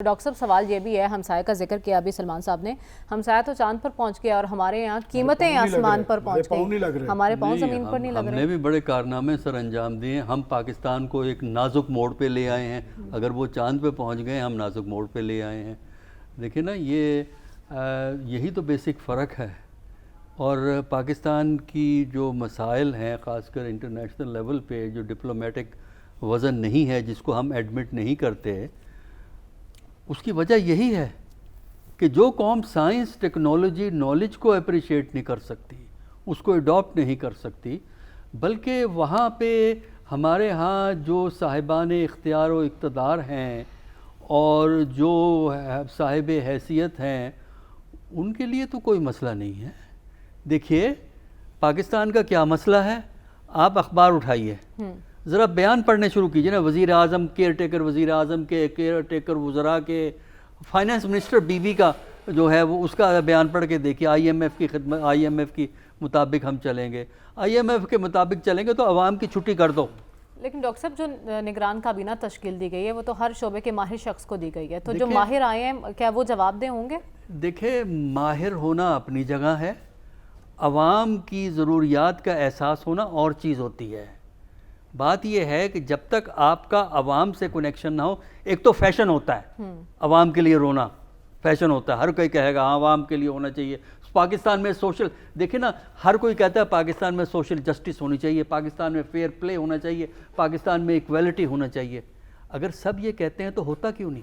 Doctor साहब सवाल ये भी है, हमसाया का जिक्र किया अभी सलमान साहब ने। हमसाया तो चांद पर पहुंच गया और हमारे यहाँ कीमतें आसमान पर पहुंच गई, हमारे पाँव जमीन पर नहीं लग रहे। हमने भी बड़े कारनामे सर अंजाम दिए। हम पाकिस्तान को एक नाजुक मोड़ पे ले आए हैं। अगर वो चांद पे पहुंच गए, हम नाजुक मोड़ पे ले आए हैं। देखिए ना, यही तो बेसिक फ़र्क है। और पाकिस्तान की जो मसाइल हैं, ख़ासकर इंटरनेशनल लेवल पे जो डिप्लोमेटिक वज़न नहीं है, जिसको हम एडमिट नहीं करते, उसकी वजह यही है कि जो कौम साइंस, टेक्नोलॉजी, नॉलेज को अप्रिशिएट नहीं कर सकती, उसको अडॉप्ट नहीं कर सकती, बल्कि वहाँ पे हमारे यहाँ जो साहिबान इख्तियार व इक़्तिदार हैं और जो साहिब हैसियत हैं, उनके लिए तो कोई मसला नहीं है। देखिए, पाकिस्तान का क्या मसला है, आप अखबार उठाइए, ज़रा बयान पढ़ने शुरू कीजिए ना। वज़ीर आज़म, केयर टेकर वज़ीर आज़म के, केयर टेकर वज़रा के, फाइनेंस मिनिस्टर बीबी का जो है वो, उसका बयान पढ़ के देखिए। IMF की खिदमत, IMF की मुताबिक हम चलेंगे, IMF के मुताबिक चलेंगे तो अवाम की छुट्टी कर दो। लेकिन डॉक्टर साहब, जो निगरान काबीना तश्कील दी गई है वो तो हर शोबे के माहिर शख्स को दी गई है, तो जो माहिर आए हैं क्या वो जवाबदेह होंगे? देखिए, माहिर होना अपनी जगह है, अवाम की ज़रूरियात का एहसास होना और चीज़ होती है। बात यह है कि जब तक आपका अवाम से कनेक्शन ना हो, एक तो फैशन होता है अवाम के लिए रोना, फैशन होता है, हर कोई कहेगा हाँ अवाम के लिए होना चाहिए। पाकिस्तान में सोशल, देखिए ना, हर कोई कहता है पाकिस्तान में सोशल जस्टिस होनी चाहिए, पाकिस्तान में फेयर प्ले होना चाहिए, पाकिस्तान में इक्वलिटी होना चाहिए। अगर सब ये कहते हैं तो होता क्यों नहीं?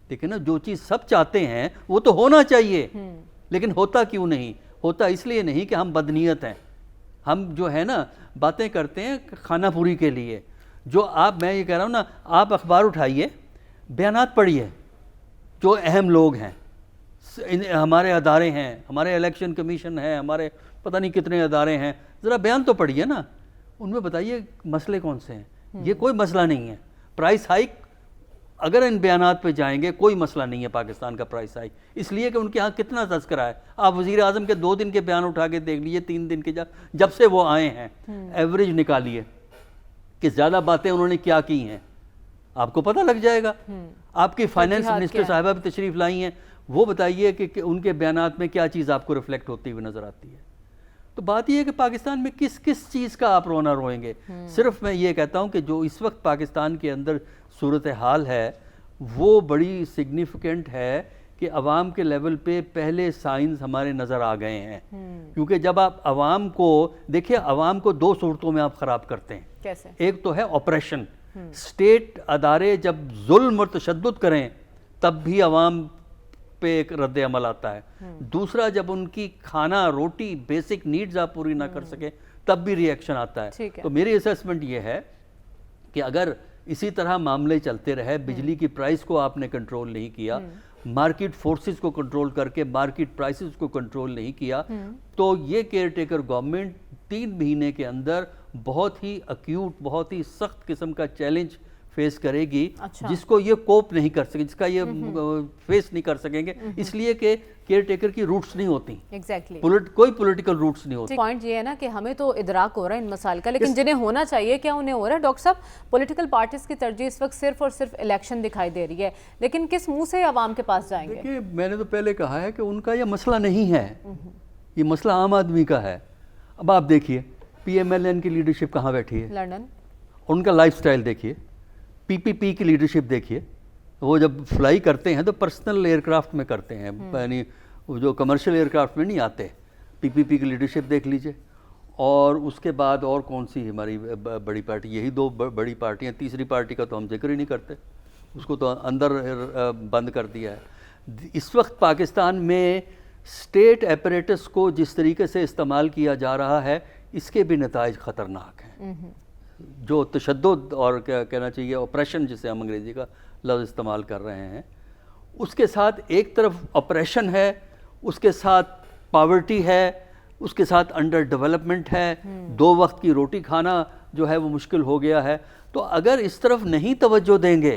देखिए ना, जो चीज़ सब चाहते हैं वो तो होना चाहिए, लेकिन होता क्यों नहीं? होता इसलिए नहीं कि हम बदनीयत हैं। हम जो है ना बातें करते हैं खाना पूरी के लिए। जो मैं ये कह रहा हूँ ना, आप अखबार उठाइए, बयानात पढ़िए, जो अहम लोग हैं, हमारे अदारे हैं, हमारे इलेक्शन कमीशन है, हमारे पता नहीं कितने अदारे हैं, ज़रा बयान तो पढ़िए ना, उनमें बताइए मसले कौन से हैं। ये कोई मसला नहीं है। प्राइस हाइक, अगर इन बयानात पे जाएंगे, कोई मसला नहीं है पाकिस्तान का प्राइस हाइक, इसलिए कि उनके यहाँ कितना तस्करा है। आप वज़ीर आज़म के 2 दिन के बयान उठा के देख लीजिए, 3 दिन के जब से वो आए हैं, एवरेज निकालिए कि ज़्यादा बातें उन्होंने क्या की हैं, आपको पता लग जाएगा। आपकी फाइनेंस मिनिस्टर साहिबा भी तशरीफ़ लाई हैं, वो बताइए कि उनके बयानात में क्या चीज़ आपको रिफ्लेक्ट होती हुई नज़र आती है। तो बात यह है कि पाकिस्तान में किस किस चीज़ का आप रोना रोएंगे। सिर्फ मैं ये कहता हूँ कि जो इस वक्त पाकिस्तान के अंदर सूरत हाल है वो बड़ी सिग्निफिकेंट है कि अवाम के लेवल पे पहले साइंस हमारे नज़र आ गए हैं। क्योंकि जब आप अवाम को देखिए, अवाम को 2 सूरतों में आप ख़राब करते हैं। कैसे? एक तो है ऑपरेशन, स्टेट अदारे जब जुल्म और तशद्दुद करें तब भी अवाम पे एक रद्द अमल आता है। दूसरा, जब उनकी खाना, रोटी, बेसिक नीड्स आप पूरी ना कर सके तब भी रिएक्शन आता है। तो मेरी असेसमेंट ये है कि अगर इसी तरह मामले चलते रहे, बिजली की प्राइस को आपने कंट्रोल नहीं किया, मार्केट फोर्सेस को कंट्रोल करके मार्केट प्राइसेस को कंट्रोल नहीं किया, तो ये केयर टेकर गवर्नमेंट 3 महीने के अंदर बहुत ही अक्यूट, बहुत ही सख्त किस्म का चैलेंज फेस करेगी। जिसको ये कोप नहीं कर सके, जिसका ये फेस नहीं कर सकेंगे, इसलिए कि केयर टेकर की रूट्स नहीं होती। एग्जैक्टली कोई पॉलिटिकल रूट्स नहीं होती। पॉइंट ये है ना कि हमें तो इदराक हो रहा है इन मसाइल का, लेकिन जिन्हें होना चाहिए क्या उन्हें हो रहा है? डॉक्टर साहब, पॉलिटिकल पार्टीज की तरजीह इस वक्त सिर्फ और सिर्फ इलेक्शन दिखाई दे रही है, लेकिन किस मुंह से आवाम के पास जाएंगे? देखिए, मैंने तो पहले कहा है कि उनका यह मसला नहीं है, ये मसला आम आदमी का है। अब आप देखिए PMLN की लीडरशिप कहाँ बैठी है, लंदन। उनका लाइफस्टाइल देखिए, PPP की लीडरशिप देखिए, वो जब फ्लाई करते हैं तो पर्सनल एयरक्राफ्ट में करते हैं, यानी जो कमर्शियल एयरक्राफ्ट में नहीं आते। PPP की लीडरशिप देख लीजिए। और उसके बाद और कौन सी हमारी बड़ी पार्टी, यही 2 बड़ी पार्टियां। तीसरी पार्टी का तो हम जिक्र ही नहीं करते, उसको तो अंदर बंद कर दिया है। इस वक्त पाकिस्तान में स्टेट एपरेटस को जिस तरीके से इस्तेमाल किया जा रहा है, इसके भी नताइज ख़तरनाक हैं। जो तशद्दुद और क्या कहना चाहिए, ऑपरेशन, जिसे हम अंग्रेज़ी का लफ्ज़ इस्तेमाल कर रहे हैं, उसके साथ एक तरफ ऑपरेशन है, उसके साथ पॉवर्टी है, उसके साथ अंडर डेवलपमेंट है, 2 वक्त की रोटी खाना जो है वो मुश्किल हो गया है। तो अगर इस तरफ नहीं तवज्जो देंगे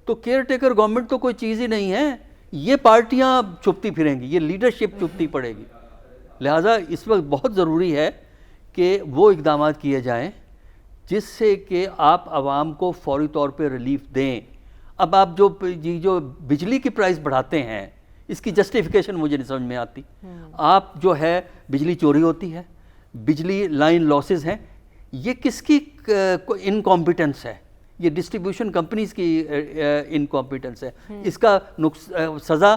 तो केयर टेकर गवर्नमेंट तो कोई चीज़ ही नहीं है, ये पार्टियां चुपती फिरेंगी, ये लीडरशिप चुपती पड़ेगी। लिहाजा इस वक्त बहुत ज़रूरी है कि वो इक़दाम किए जाएँ जिससे कि आप आवाम को फौरी तौर पे रिलीफ दें। अब आप जो बिजली की प्राइस बढ़ाते हैं, इसकी जस्टिफिकेशन मुझे नहीं समझ में आती। आप जो है बिजली चोरी होती है, बिजली लाइन लॉसेस हैं, ये किसकी इनकॉम्पिटेंस है? ये डिस्ट्रीब्यूशन कंपनीज की इनकॉम्पिटेंस है। इसका सज़ा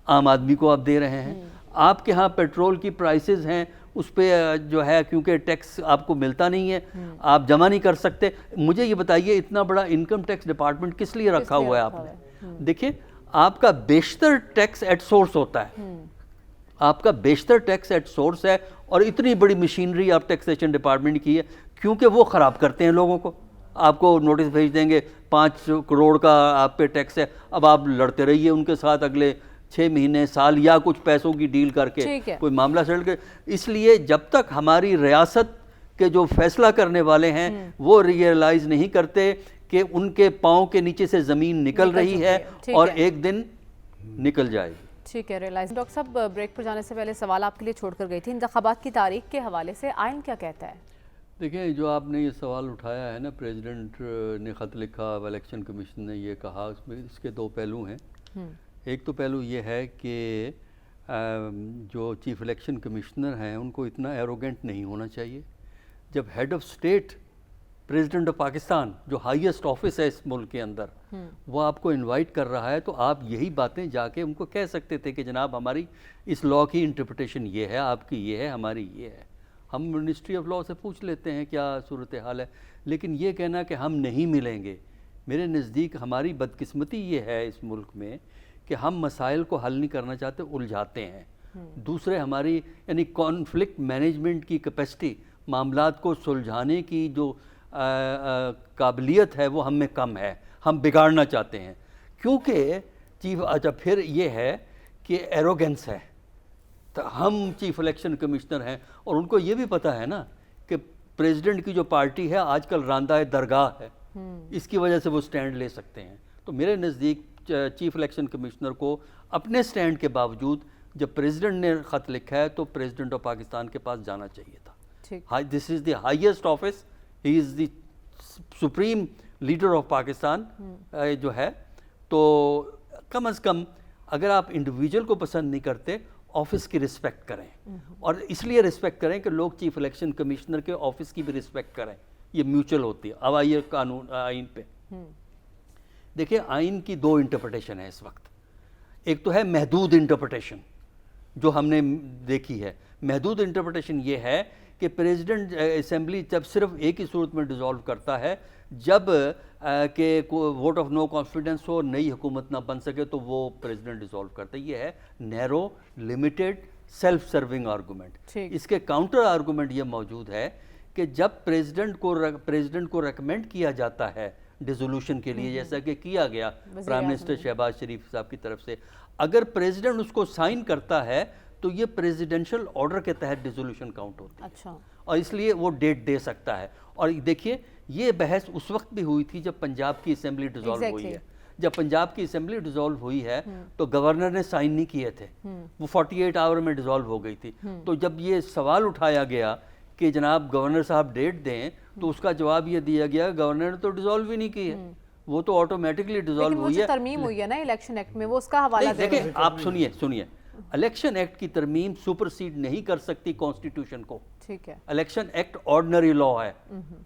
आम आदमी को आप दे रहे हैं। आपके यहाँ पेट्रोल की प्राइसेस हैं, उस पर जो है क्योंकि टैक्स आपको मिलता नहीं है, आप जमा नहीं कर सकते। मुझे ये बताइए, इतना बड़ा इनकम टैक्स डिपार्टमेंट किस लिए रखा हुआ है आपने? देखिए, आपका बेशतर टैक्स एट सोर्स होता है, आपका बेशतर टैक्स एट सोर्स है, और इतनी बड़ी मशीनरी आप टैक्सेशन डिपार्टमेंट की है क्योंकि वो ख़राब करते हैं लोगों को। आपको नोटिस भेज देंगे 5 करोड़ का आप पे टैक्स है, अब आप लड़ते रहिए उनके साथ अगले 6 महीने, साल, या कुछ पैसों की डील करके कोई मामला सेटल कर। इसलिए जब तक हमारी रियासत के जो फैसला करने वाले हैं वो रियलाइज़ नहीं करते कि उनके पाँव के नीचे से ज़मीन निकल रही है और एक दिन निकल जाएगी। ठीक है, रियलाइज। डॉक्टर साहब, ब्रेक पर जाने से पहले सवाल आपके लिए छोड़कर गई थी, इंतखाबात की तारीख के हवाले से आइन क्या कहता है? देखिए, जो आपने ये सवाल उठाया है ना, प्रेसिडेंट ने ख़त लिखा, इलेक्शन कमीशन ने ये कहा, उसमें इसके 2 पहलू हैं। एक तो पहलू ये है कि जो चीफ इलेक्शन कमिश्नर हैं उनको इतना एरोगेंट नहीं होना चाहिए। जब head of state president of Pakistan, जो हाईएस्ट ऑफिस है इस मुल्क के अंदर, वो आपको इनवाइट कर रहा है, तो आप यही बातें जाके उनको कह सकते थे कि जनाब हमारी इस लॉ की इंटरप्रिटेशन ये है, आपकी ये है, हमारी ये है। हम मिनिस्ट्री ऑफ लॉ से पूछ लेते हैं क्या सूरत हाल है। लेकिन ये कहना कि हम नहीं मिलेंगे, मेरे नज़दीक हमारी बदकिस्मती ये है इस मुल्क में कि हम मसाइल को हल नहीं करना चाहते, उलझाते हैं। दूसरे, हमारी यानी कॉन्फ्लिक्ट मैनेजमेंट की कैपेसिटी, मामलात को सुलझाने की जो काबिलियत है वो हम में कम है, हम बिगाड़ना चाहते हैं। क्योंकि चीफ, अच्छा फिर ये है कि एरोगेंस है, तो हम चीफ इलेक्शन कमिश्नर हैं और उनको ये भी पता है ना कि प्रेसिडेंट की जो पार्टी है आजकल रांदा दरगाह है, इसकी वजह से वो स्टैंड ले सकते हैं। तो मेरे नज़दीक चीफ इलेक्शन कमिश्नर को अपने स्टैंड के बावजूद जब प्रेसिडेंट ने ख़त लिखा है तो प्रेसिडेंट ऑफ पाकिस्तान के पास जाना चाहिए था। This is the highest office, he is the supreme leader of Pakistan जो है। तो कम अज़ कम अगर आप इंडिविजुअल को पसंद नहीं करते, ऑफिस की रिस्पेक्ट करें, और इसलिए रिस्पेक्ट करें कि लोग चीफ इलेक्शन कमिश्नर के ऑफिस की भी रिस्पेक्ट करें, ये म्यूचुअल होती है। अब आइए कानून आइन पे। देखिए, आइन की 2 इंटरप्रिटेशन है इस वक्त। एक तो है महदूद इंटरप्रिटेशन जो हमने देखी है। महदूद इंटरप्रिटेशन ये है कि प्रेसिडेंट असेंबली जब सिर्फ एक ही सूरत में डिसॉल्व करता है, जब के वोट ऑफ नो कॉन्फिडेंस हो, नई हुकूमत ना बन सके, तो वो प्रेसिडेंट डिसॉल्व करता है। ये है narrow, limited, self serving argument. इसके काउंटर आर्गूमेंट ये मौजूद है कि जब प्रेसिडेंट को रेकमेंड किया जाता है डिसोल्यूशन के लिए, जैसा कि किया गया प्राइम मिनिस्टर शहबाज शरीफ साहब की तरफ से, अगर प्रेसिडेंट उसको साइन करता है तो ये प्रेसिडेंशियल ऑर्डर के तहत डिसोल्यूशन काउंट होती है। अच्छा। और इसलिए वो डेट दे सकता है। और देखिए, ये बहस उस वक्त भी हुई थी जब पंजाब की असेंबली डिसॉल्व हुई है। जब पंजाब की असेंबली डिसॉल्व हुई है तो गवर्नर ने साइन नहीं किए थे, वो 48 आवर में डिसॉल्व हो गई थी। तो जब ये सवाल उठाया गया कि जनाब गवर्नर साहब डेट दें, तो उसका जवाब ये दिया गया गवर्नर ने तो डिसॉल्व ही नहीं की है, वो तो ऑटोमेटिकली डिसॉल्व हुई है। तरमीम हुई है ना इलेक्शन एक्ट में, वो उसका हवाला देखिए, आप सुनिए, इलेक्शन एक्ट की तरमीम सुपरसीड नहीं कर सकती कॉन्स्टिट्यूशन को। ठीक है, इलेक्शन एक्ट ऑर्डिनरी लॉ है,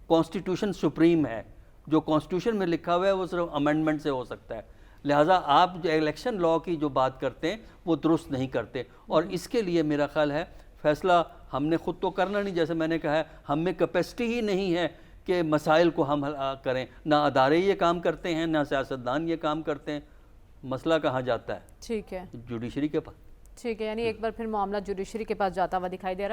कॉन्स्टिट्यूशन सुप्रीम है। जो कॉन्स्टिट्यूशन में लिखा हुआ है वो सिर्फ अमेंडमेंट से हो सकता है। लिहाजा आप जो इलेक्शन लॉ की जो बात करते हैं वो दुरुस्त नहीं करते। और इसके लिए मेरा ख्याल है फैसला हमने खुद तो करना नहीं, जैसे मैंने कहा है, हम में कैपेसिटी ही नहीं है कि मसाइल को हम हल करें। ना अदारे ये काम करते हैं, ना सियासतदान ये काम करते हैं। मसला कहाँ जाता है? ठीक है, जुडिशरी के पास। ठीक है, यानी एक बार फिर मामला जुडिशरी के पास जाता हुआ दिखाई दे रहा है।